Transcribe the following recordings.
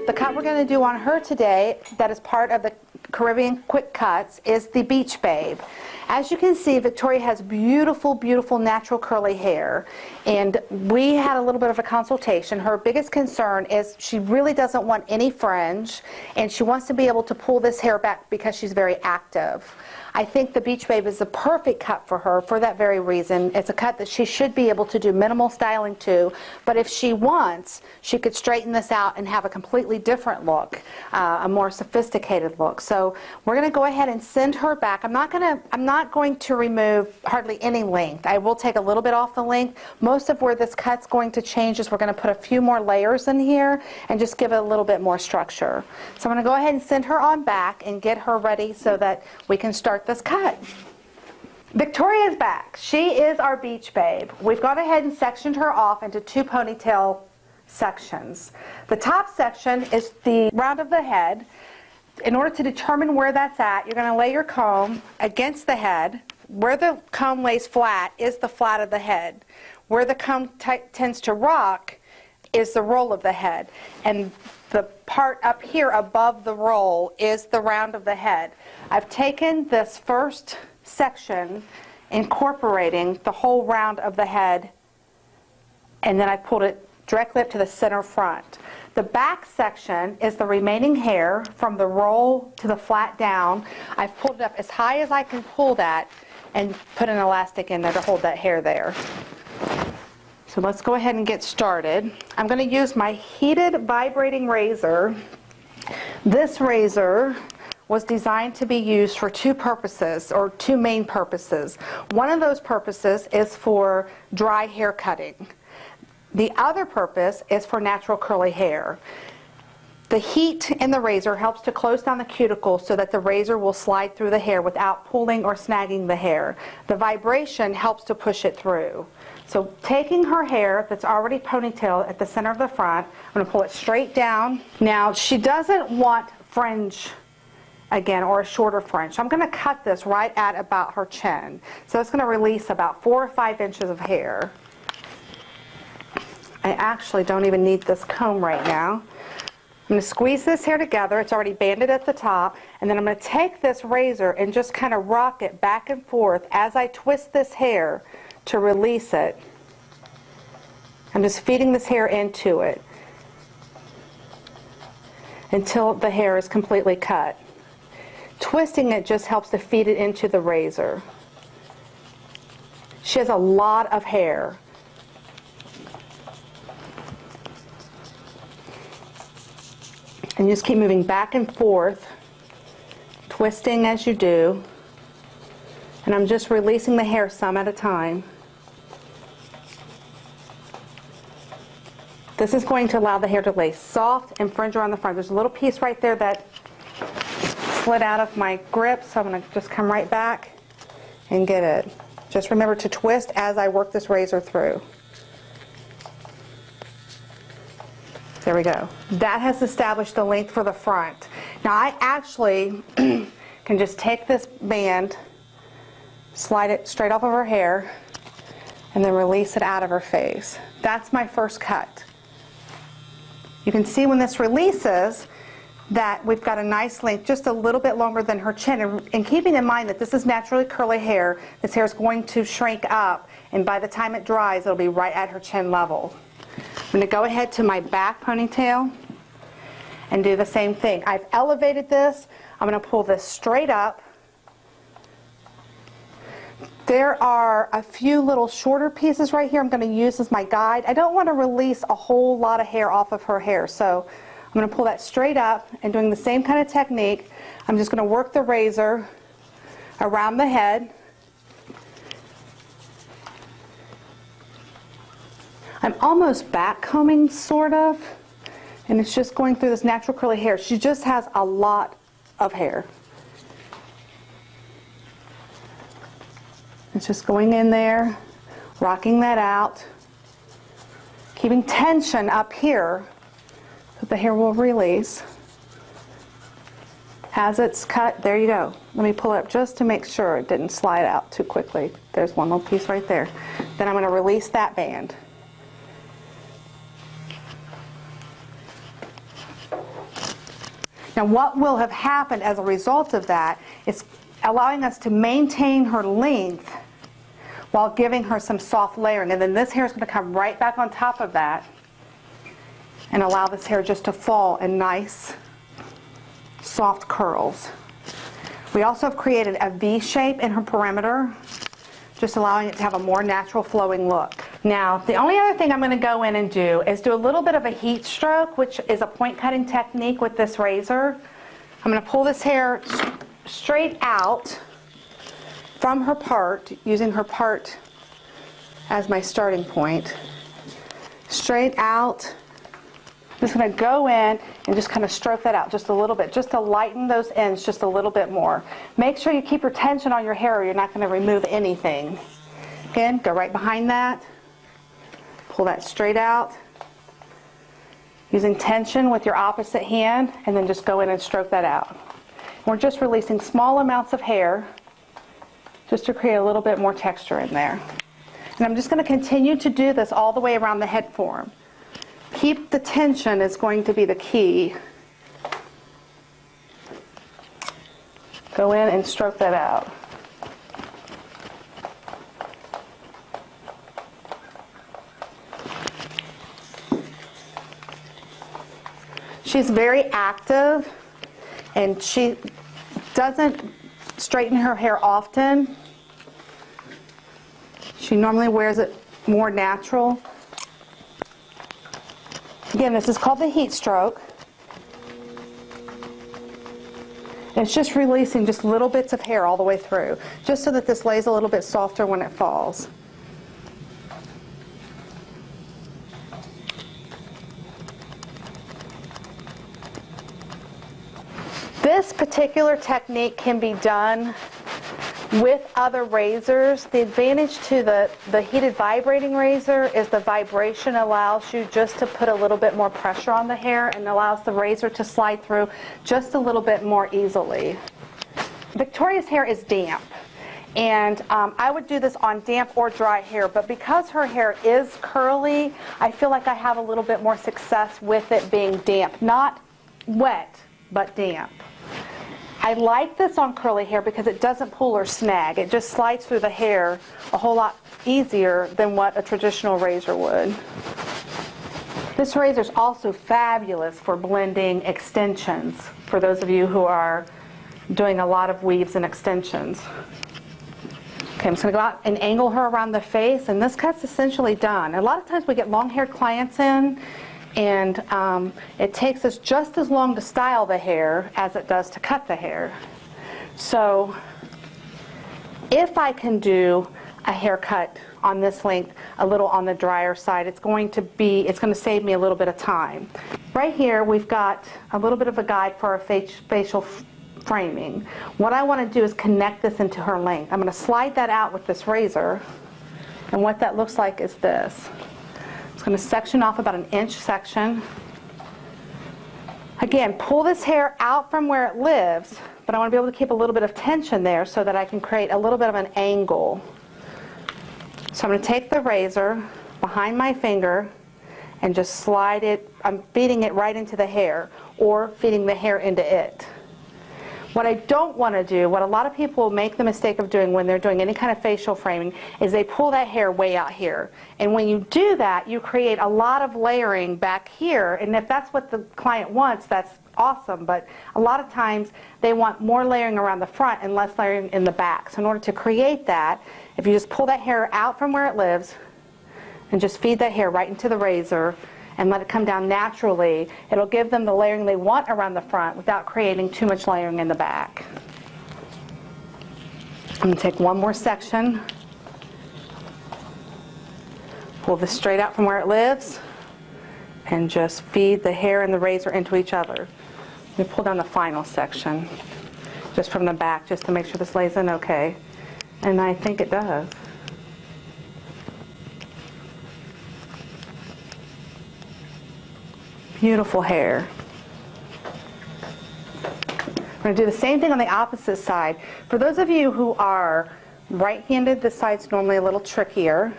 the cut we're going to do on her today that is part of the Caribbean Quick Cuts is the Beach Babe. As you can see, Victoria has beautiful, beautiful natural curly hair, and we had a little bit of a consultation. Her biggest concern is she really doesn't want any fringe, and she wants to be able to pull this hair back because she's very active. I think the Beach Babe is the perfect cut for her for that very reason. It's a cut that she should be able to do minimal styling to, but if she wants, she could straighten this out and have a completely different look, a more sophisticated look. So we're going to go ahead and send her back. I'm not going to remove hardly any length. I will take a little bit off the length. Most of where this cut's going to change is we're going to put a few more layers in here and just give it a little bit more structure. So I'm going to go ahead and send her on back and get her ready so that we can start this cut. Victoria's back. She is our Beach Babe. We've gone ahead and sectioned her off into two ponytail sections. The top section is the round of the head. In order to determine where that's at, you're going to lay your comb against the head. Where the comb lays flat is the flat of the head. Where the comb tends to rock is the roll of the head. And the part up here above the roll is the round of the head. I've taken this first section, incorporating the whole round of the head, and then I pulled it directly up to the center front. The back section is the remaining hair from the roll to the flat down. I've pulled it up as high as I can pull that and put an elastic in there to hold that hair there. So let's go ahead and get started. I'm going to use my heated vibrating razor. This razor was designed to be used for two purposes, or two main purposes. One of those purposes is for dry hair cutting. The other purpose is for natural curly hair. The heat in the razor helps to close down the cuticle so that the razor will slide through the hair without pulling or snagging the hair. The vibration helps to push it through. So taking her hair that's already ponytailed at the center of the front, I'm going to pull it straight down. Now she doesn't want fringe again, or a shorter fringe. So I'm going to cut this right at about her chin. So it's going to release about 4 or 5 inches of hair. I actually don't even need this comb right now. I'm going to squeeze this hair together. It's already banded at the top, and then I'm going to take this razor and just kind of rock it back and forth as I twist this hair to release it. I'm just feeding this hair into it until the hair is completely cut. Twisting it just helps to feed it into the razor. She has a lot of hair. And you just keep moving back and forth, twisting as you do. And I'm just releasing the hair some at a time. This is going to allow the hair to lay soft and fringe around the front. There's a little piece right there that slid out of my grip, so I'm going to just come right back and get it. Just remember to twist as I work this razor through. There we go. That has established the length for the front. Now I actually can just take this band, slide it straight off of her hair, and then release it out of her face. That's my first cut. You can see when this releases that we've got a nice length, just a little bit longer than her chin. And keeping in mind that this is naturally curly hair, this hair is going to shrink up, and by the time it dries, it'll be right at her chin level. I'm going to go ahead to my back ponytail and do the same thing. I've elevated this. I'm going to pull this straight up. There are a few little shorter pieces right here I'm going to use as my guide. I don't want to release a whole lot of hair off of her hair, so I'm going to pull that straight up, and doing the same kind of technique, I'm just going to work the razor around the head. I'm almost back combing, sort of, and it's just going through this natural curly hair. She just has a lot of hair. It's just going in there, rocking that out, keeping tension up here so the hair will release. As it's cut, there you go. Let me pull it up just to make sure it didn't slide out too quickly. There's one little piece right there. Then I'm going to release that band. Now what will have happened as a result of that is allowing us to maintain her length while giving her some soft layering. And then this hair is going to come right back on top of that and allow this hair just to fall in nice, soft curls. We also have created a V shape in her perimeter, just allowing it to have a more natural flowing look. Now, the only other thing I'm going to go in and do is do a little bit of a heat stroke, which is a point cutting technique with this razor. I'm going to pull this hair straight out from her part, using her part as my starting point. Straight out. I'm just going to go in and just kind of stroke that out just a little bit, just to lighten those ends just a little bit more. Make sure you keep your tension on your hair or you're not going to remove anything. Again, go right behind that. Pull that straight out. Using tension with your opposite hand, and then just go in and stroke that out. We're just releasing small amounts of hair just to create a little bit more texture in there. And I'm just going to continue to do this all the way around the head form. Keep the tension is going to be the key. Go in and stroke that out. She's very active and she doesn't straighten her hair often. She normally wears it more natural. Again, this is called the heat stroke. It's just releasing just little bits of hair all the way through, just so that this lays a little bit softer when it falls. This particular technique can be done with other razors. The advantage to the heated vibrating razor is the vibration allows you just to put a little bit more pressure on the hair and allows the razor to slide through just a little bit more easily. Victoria's hair is damp, and I would do this on damp or dry hair, but because her hair is curly, I feel like I have a little bit more success with it being damp. Not wet, but damp. I like this on curly hair because it doesn't pull or snag. It just slides through the hair a whole lot easier than what a traditional razor would. This razor is also fabulous for blending extensions, for those of you who are doing a lot of weaves and extensions. Okay, I'm just going to go out and angle her around the face, and this cut's essentially done. A lot of times we get long-haired clients in, and it takes us just as long to style the hair as it does to cut the hair. So if I can do a haircut on this length a little on the drier side, it's going to save me a little bit of time. Right here we've got a little bit of a guide for our facial framing. What I want to do is connect this into her length. I'm going to slide that out with this razor, and what that looks like is this. I'm going to section off about an inch section. Again, pull this hair out from where it lives, but I want to be able to keep a little bit of tension there so that I can create a little bit of an angle. So I'm going to take the razor behind my finger and just slide it. I'm feeding it right into the hair, or feeding the hair into it. What I don't want to do, what a lot of people make the mistake of doing when they're doing any kind of facial framing, is they pull that hair way out here. And when you do that, you create a lot of layering back here. And if that's what the client wants, that's awesome. But a lot of times they want more layering around the front and less layering in the back. So in order to create that, if you just pull that hair out from where it lives and just feed that hair right into the razor and let it come down naturally, it'll give them the layering they want around the front without creating too much layering in the back. I'm going to take one more section, pull this straight out from where it lives, and just feed the hair and the razor into each other. Let me pull down the final section just from the back just to make sure this lays in okay. And I think it does. Beautiful hair. I'm going to do the same thing on the opposite side. For those of you who are right-handed, this side's normally a little trickier.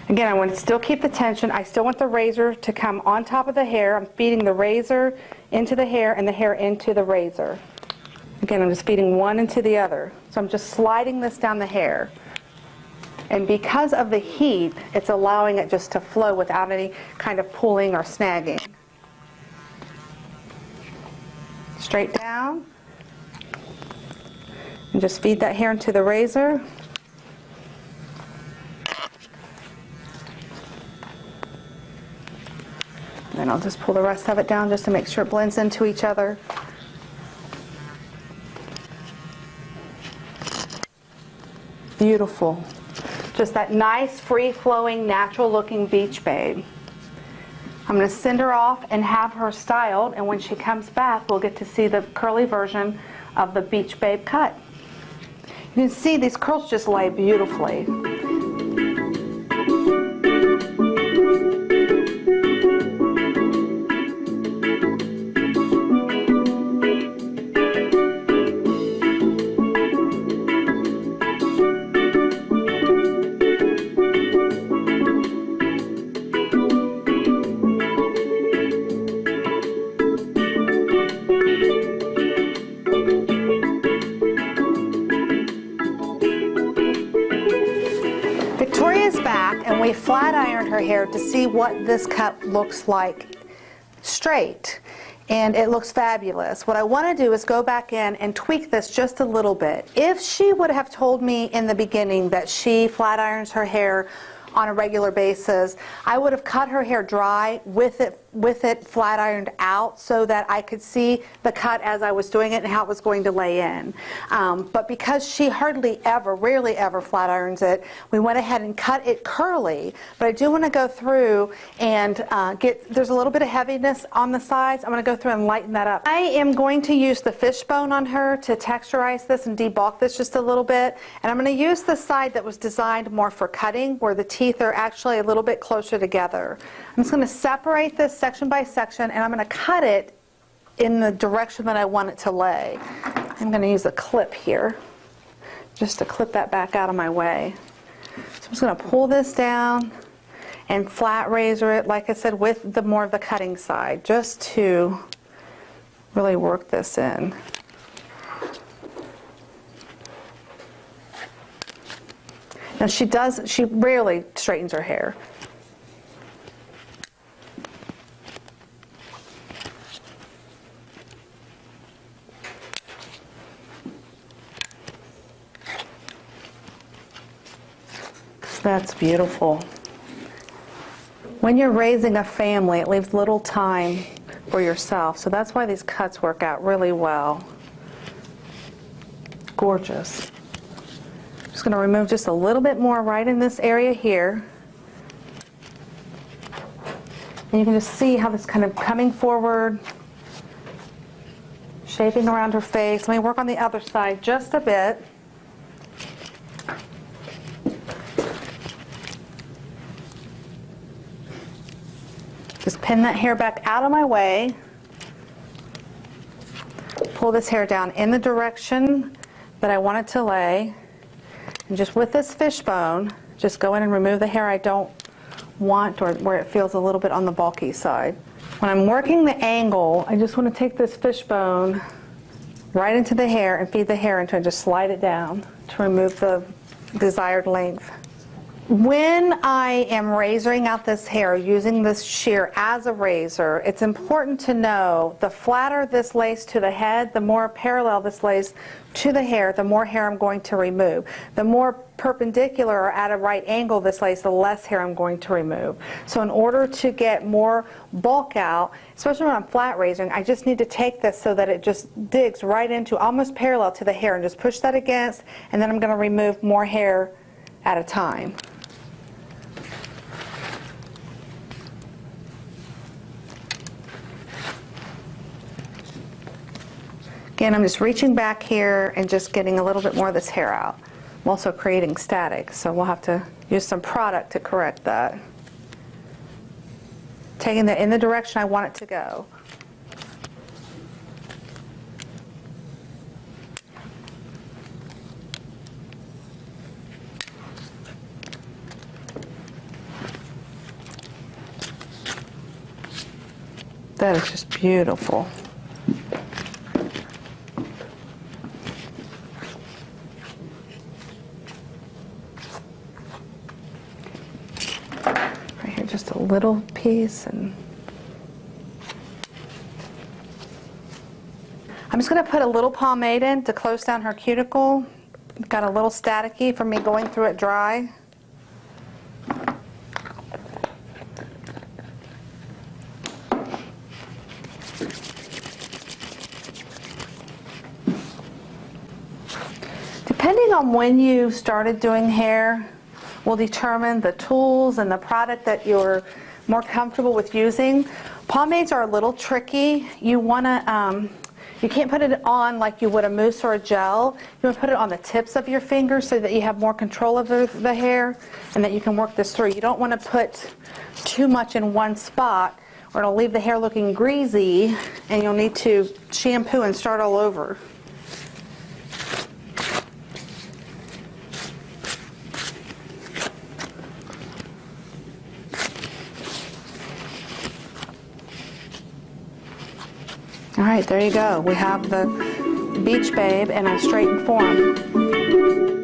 Again, I want to still keep the tension. I still want the razor to come on top of the hair. I'm feeding the razor into the hair and the hair into the razor. Again, I'm just feeding one into the other. So I'm just sliding this down the hair. And because of the heat, it's allowing it just to flow without any kind of pulling or snagging. Straight down. And just feed that hair into the razor. Then I'll just pull the rest of it down just to make sure it blends into each other. Beautiful. Just that nice, free-flowing, natural-looking beach babe. I'm going to send her off and have her styled, and when she comes back, we'll get to see the curly version of the beach babe cut. You can see these curls just lay beautifully. We flat ironed her hair to see what this cut looks like straight, and it looks fabulous. What I want to do is go back in and tweak this just a little bit. If she would have told me in the beginning that she flat irons her hair on a regular basis, I would have cut her hair dry with it flat ironed out so that I could see the cut as I was doing it and how it was going to lay in. But because she hardly ever, rarely ever flat irons it, we went ahead and cut it curly. But I do want to go through and there's a little bit of heaviness on the sides. I'm going to go through and lighten that up. I am going to use the fishbone on her to texturize this and debulk this just a little bit. And I'm going to use the side that was designed more for cutting, where the teeth are actually a little bit closer together. I'm just going to separate this section by section, and I'm going to cut it in the direction that I want it to lay. I'm going to use a clip here just to clip that back out of my way. So I'm just going to pull this down and flat razor it, like I said, with the more of the cutting side, just to really work this in. Now she rarely straightens her hair. That's beautiful. When you're raising a family, it leaves little time for yourself. So that's why these cuts work out really well. Gorgeous. Just going to remove just a little bit more right in this area here. And you can just see how this kind of coming forward, shaping around her face. Let me work on the other side just a bit. Just pin that hair back out of my way. Pull this hair down in the direction that I want it to lay. And just with this fishbone, just go in and remove the hair I don't want, or where it feels a little bit on the bulky side. When I'm working the angle, I just want to take this fishbone right into the hair and feed the hair into it and just slide it down to remove the desired length. When I am razoring out this hair using this shear as a razor, it's important to know the flatter this lays to the head, the more parallel this lays to the hair, the more hair I'm going to remove. The more perpendicular or at a right angle this lays, the less hair I'm going to remove. So in order to get more bulk out, especially when I'm flat razoring, I just need to take this so that it just digs right into almost parallel to the hair and just push that against, and then I'm going to remove more hair at a time. Again, I'm just reaching back here and just getting a little bit more of this hair out. I'm also creating static, so we'll have to use some product to correct that. Taking it in the direction I want it to go. That is just beautiful. Right here, just a little piece, and I'm just going to put a little pomade in to close down her cuticle. Got a little staticky from me going through it dry. Depending on when you started doing hair will determine the tools and the product that you're more comfortable with using. Pomades are a little tricky. You want to, you can't put it on like you would a mousse or a gel. You want to put it on the tips of your fingers so that you have more control of the hair and that you can work this through. You don't want to put too much in one spot or it'll leave the hair looking greasy and you'll need to shampoo and start all over. All right, there you go. We have the Beach Babe in a straightened form.